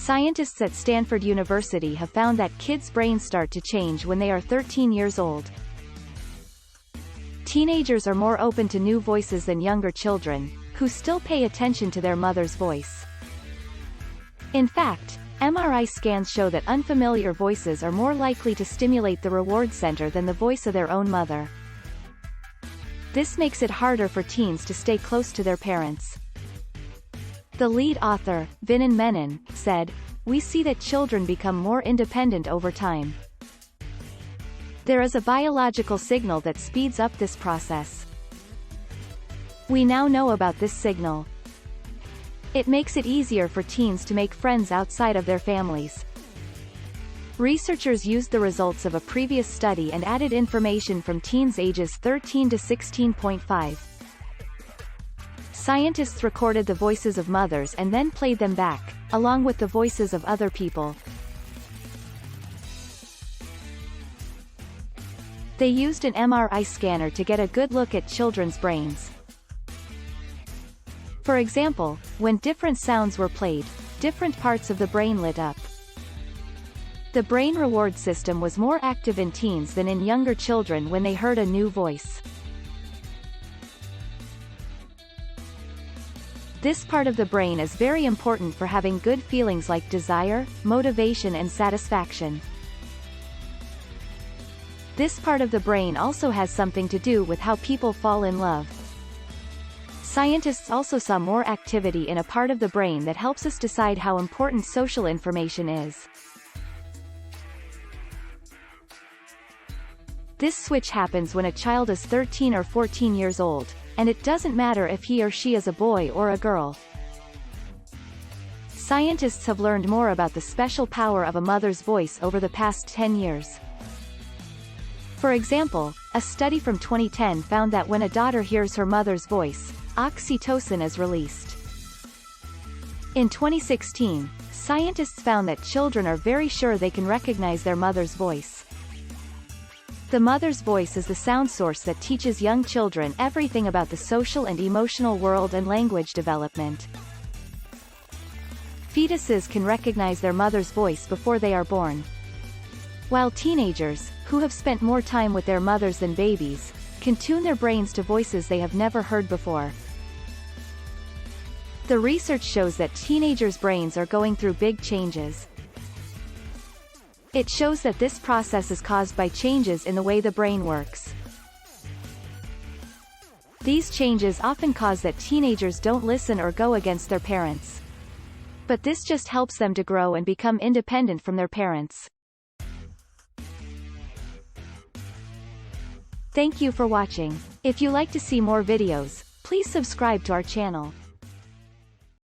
Scientists at Stanford University have found that kids' brains start to change when they are 13 years old. Teenagers are more open to new voices than younger children, who still pay attention to their mother's voice. In fact, MRI scans show that unfamiliar voices are more likely to stimulate the reward center than the voice of their own mother. This makes it harder for teens to stay close to their parents. The lead author, Vinon Menon, said, "We see that children become more independent over time. There is a biological signal that speeds up this process. We now know about this signal. It makes it easier for teens to make friends outside of their families." Researchers used the results of a previous study and added information from teens ages 13 to 16.5. Scientists recorded the voices of mothers and then played them back, along with the voices of other people. They used an MRI scanner to get a good look at children's brains. For example, when different sounds were played, different parts of the brain lit up. The brain reward system was more active in teens than in younger children when they heard a new voice. This part of the brain is very important for having good feelings like desire, motivation and satisfaction. This part of the brain also has something to do with how people fall in love. Scientists also saw more activity in a part of the brain that helps us decide how important social information is. This switch happens when a child is 13 or 14 years old, and it doesn't matter if he or she is a boy or a girl. Scientists have learned more about the special power of a mother's voice over the past 10 years. For example, a study from 2010 found that when a daughter hears her mother's voice, oxytocin is released. In 2016, scientists found that children are very sure they can recognize their mother's voice. The mother's voice is the sound source that teaches young children everything about the social and emotional world and language development. Fetuses can recognize their mother's voice before they are born. While teenagers, who have spent more time with their mothers than babies, can tune their brains to voices they have never heard before. The research shows that teenagers' brains are going through big changes. It shows that this process is caused by changes in the way the brain works. These changes often cause that teenagers don't listen or go against their parents. But this just helps them to grow and become independent from their parents. Thank you for watching. If you like to see more videos, please subscribe to our channel.